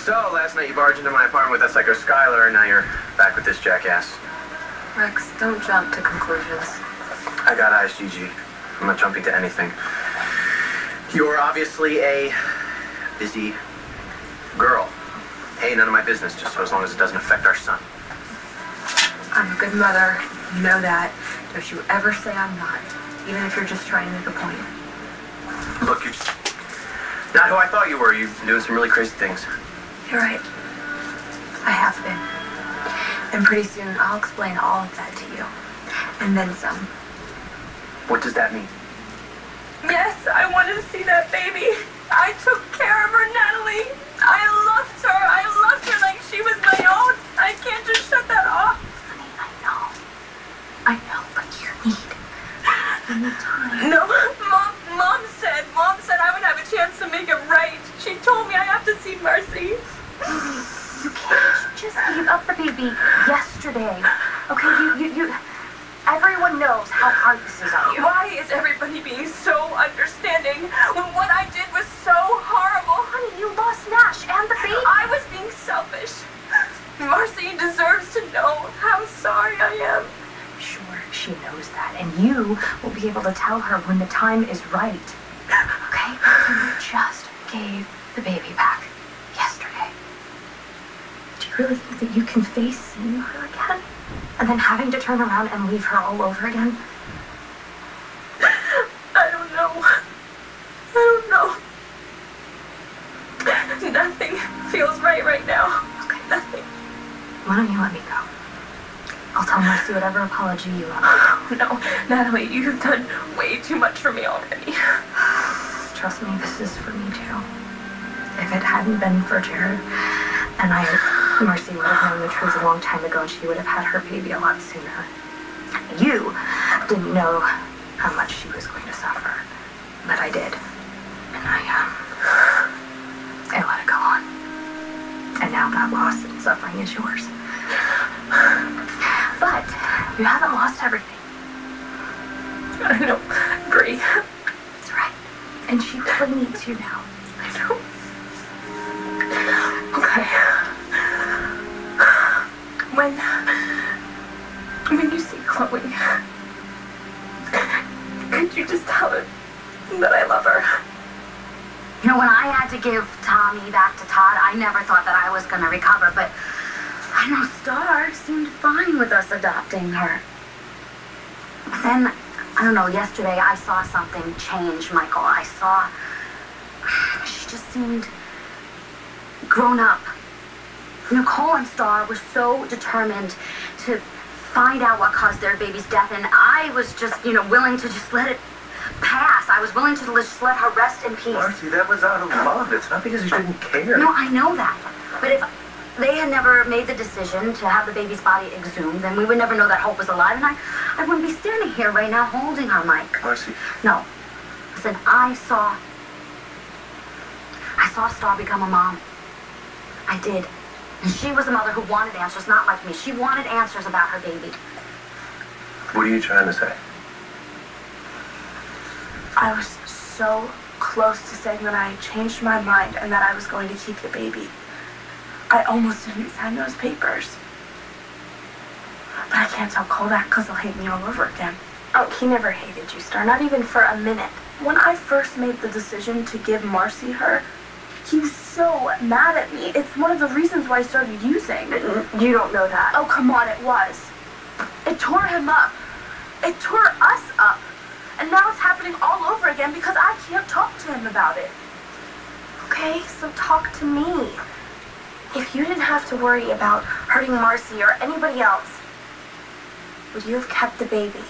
So, last night you barged into my apartment with that psycho Skylar, and now you're back with this jackass. Rex, don't jump to conclusions. I got eyes, Gigi. I'm not jumping to anything. You're obviously a busy girl. Hey, none of my business, just so as long as it doesn't affect our son. I'm a good mother. You know that. Don't you ever say I'm not, even if you're just trying to make a point. Look, you're just not who I thought you were. You've been doing some really crazy things. You're right. I have been. And pretty soon I'll explain all of that to you. And then some. What does that mean? Yes, I wanted to see that baby. I took care of her, Natalie. I loved her. I loved her like she was my own. I can't just shut that off. I know, but you need time. No, Mom said I would have a chance to make it right. She told me I have to see Marcy. You can't just gave up the baby yesterday. Okay, you everyone knows how hard this is on you. Why is everybody being so understanding when what I did was so horrible? Honey, you lost Nash and the baby. I was being selfish. Marcy deserves to know how sorry I am. Sure, she knows that, and you will be able to tell her when the time is right. Okay? You just gave the baby back yesterday. Do you really think that you can face seeing her again? And then having to turn around and leave her all over again? I don't know. Nothing feels right now. Okay. Nothing. Why don't you let me go? I'll tell Marcy whatever apology you want. No, Natalie, you've done way too much for me already. Trust me, this is for me too. If it hadn't been for Jared, and Marcy would have known the truth a long time ago, and she would have had her baby a lot sooner. You didn't know how much she was going to suffer, but I did. And I let it go on. And now that loss and suffering is yours. But you haven't lost everything. I know, Bree. That's right. And she really needs you now. I know. Okay. When you see Chloe, could you just tell her that I love her? You know, when I had to give Tommy back to Todd, I never thought that I was going to recover, but I know Star seemed fine with us adopting her. But then, I don't know, yesterday I saw something change, Michael. I saw she just seemed grown up. Nicole and Star were so determined to find out what caused their baby's death, and I was just, willing to just let it pass. I was willing to just let her rest in peace. Marcy, that was out of love. It's not because you didn't care. No, I know that. But if they had never made the decision to have the baby's body exhumed, then we would never know that Hope was alive, and I wouldn't be standing here right now holding her, Mike. Marcy. No. Listen, I saw Star become a mom. I did. And she was a mother who wanted answers, not like me. She wanted answers about her baby. What are you trying to say? I was so close to saying that I changed my mind and that I was going to keep the baby. I almost didn't sign those papers. But I can't tell Cole that because he'll hate me all over again. Oh, he never hated you, Star, not even for a minute. When I first made the decision to give Marcy her, he was so mad at me. It's one of the reasons why I started using. You don't know that. Oh, come on, it was. It tore him up. It tore us up. And now it's happening all over again because I can't talk to him about it. Okay, so talk to me. If you didn't have to worry about hurting Marcy or anybody else, would you have kept the baby?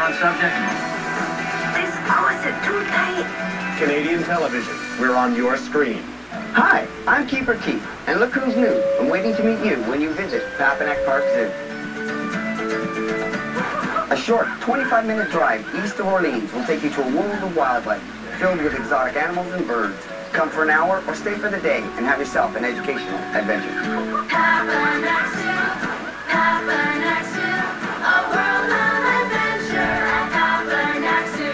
on subject? This pose is too tight. Canadian television. We're on your screen. Hi, I'm Keeper Keith, and look who's new. I'm waiting to meet you when you visit Papaneck Park Zoo. A short 25-minute drive east of Orleans will take you to a world of wildlife filled with exotic animals and birds. Come for an hour or stay for the day and have yourself an educational adventure. Papaneck Zoo, Papaneck Zoo, a world of adventure at Papaneck Zoo.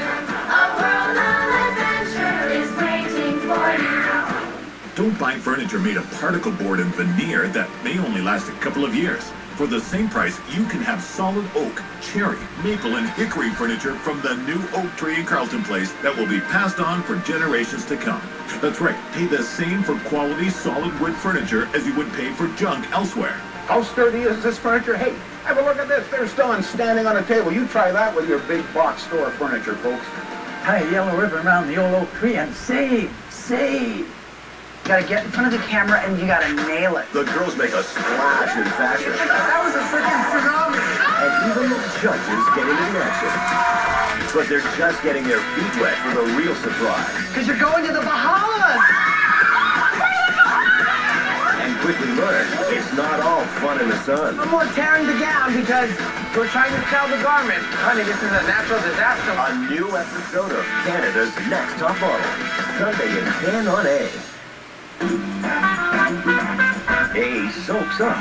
A world of adventure is waiting for you. Don't buy furniture made of particle board and veneer that may only last a couple of years. For the same price, you can have solid oak, cherry, maple, and hickory furniture from the new oak tree in Carleton Place that will be passed on for generations to come. That's right, pay the same for quality solid wood furniture as you would pay for junk elsewhere. How sturdy is this furniture? Hey, have a look at this. There's Dawn standing on a table. You try that with your big box store furniture, folks. Tie a yellow ribbon around the old oak tree and save, save. You gotta get in front of the camera and you gotta nail it. The girls make a splash in fashion. That was a freaking tsunami. And even the judges get into the action. But they're just getting their feet wet for the real surprise. Because you're going to the Bahamas. And quickly learn, it's not all fun in the sun. No more tearing the gown because we're trying to sell the garment. Honey, this is a natural disaster. A new episode of Canada's Next Top Model. Sunday at 10 on A. A soaks up.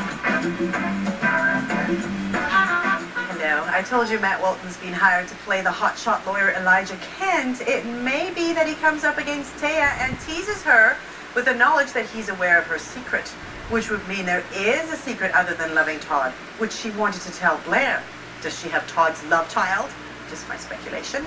Hello, I told you Matt Walton's been hired to play the hotshot lawyer Elijah Kent. It may be that he comes up against Taya and teases her with the knowledge that he's aware of her secret, which would mean there is a secret other than loving Todd, which she wanted to tell Blair. Does she have Todd's love child? Just my speculation.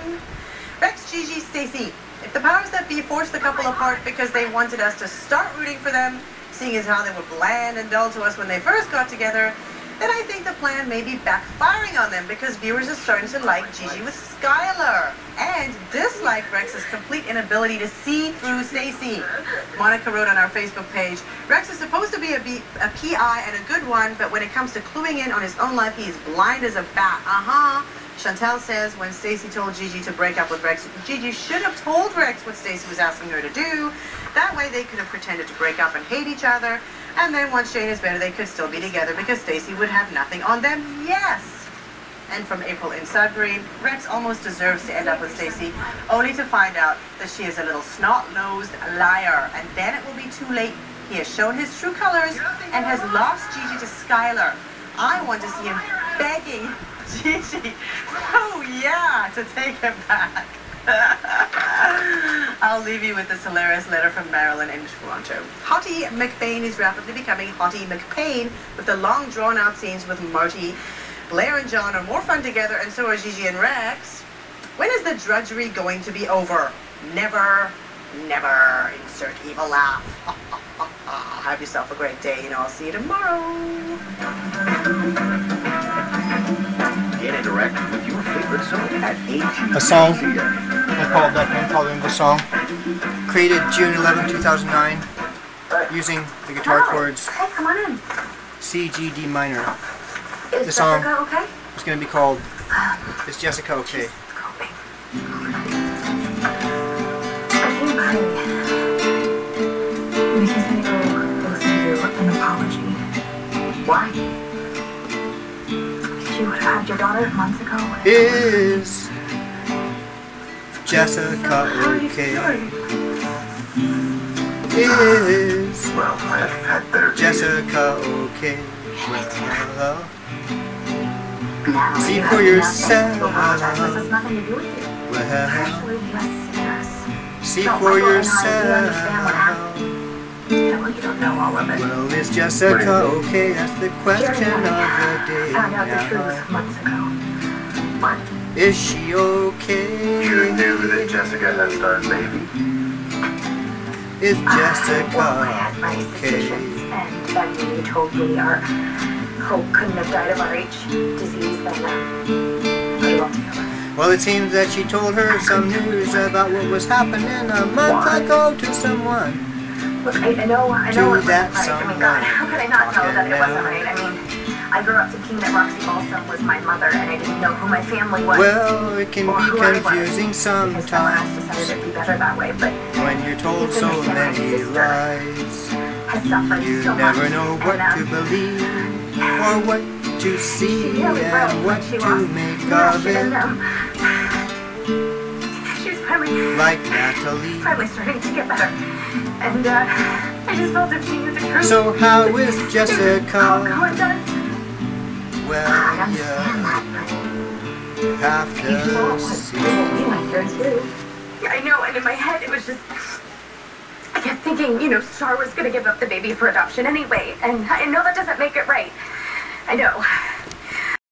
Rex, Gigi, Stacy. If the powers that be forced the couple apart because they wanted us to start rooting for them, seeing as how they were bland and dull to us when they first got together, then I think the plan may be backfiring on them because viewers are starting to like Gigi with Skylar and dislike Rex's complete inability to see through Stacy. Monica wrote on our Facebook page, Rex is supposed to be a PI and a good one, but when it comes to cluing in on his own life, he is blind as a bat. Chantel says when Stacy told Gigi to break up with Rex, Gigi should have told Rex what Stacy was asking her to do. That way they could have pretended to break up and hate each other. And then once Shane is better, they could still be together because Stacy would have nothing on them. Yes! And from April in Sudbury, Rex almost deserves to end up with Stacy, only to find out that she is a little snot-nosed liar. And then it will be too late. He has shown his true colors and has lost Gigi to Skylar. I want to see him begging Gigi, oh yeah, to take him back. I'll leave you with this hilarious letter from Marilyn in Toronto. Hottie McBain is rapidly becoming Hottie McPain with the long drawn-out scenes with Marty. Blair and John are more fun together, and so are Gigi and Rex. When is the drudgery going to be over? Never, never. Insert evil laugh. Have yourself a great day, and I'll see you tomorrow. Get interactive with your favorite song at AT&T. A song. I called that name, called it the song. Created June 11, 2009, using the guitar chords Hey, come on in. C, G, D minor. Is The song Jessica okay? is going to be called Is Jessica Okay? She's coping. Hey, buddy. Nikki's gonna go listen to an apology. Why? She would have had your daughter months ago. Is Jessica okay? Is Well, I've had better Jessica okay? Well, Now, see you for have yourself. nothing to apologize. This has nothing to do with you. well, Actually, yes, yes. see No, for Michael and I, we yourself. understand what happened. Yeah, well, you don't know all of it. Well, is Jessica okay? That's the question of the day Found out the now. truth months ago. What? Is she okay? You knew that Jessica had started baby. Is Well, I Jessica had my okay? suspicions, and when you told me our Hope couldn't have died of RH disease, then put it all together. Well, it seems that she told her some news about what was happening a month ago to someone Look, I know it To wasn't that right. I mean, God, how could I not know that it wasn't someone right? I mean, I grew up thinking that Roxy Balsam was my mother, and I didn't know who my family was. Well, it can or be who I was, confusing because someone else sometimes decided it'd be better that way, but when you're told you have to so understand my many sister lies. has suffered You so never much, know what and, to believe or what to see she really broke and when what she to lost make Nash of and it. She's finally Like Natalie. starting to get better, and I just felt if she knew the truth. So how is How Jessica? it does. Well, you have to see. I know, and in my head it was just, I kept thinking, Star was gonna give up the baby for adoption anyway, and I know that doesn't make it right. I know.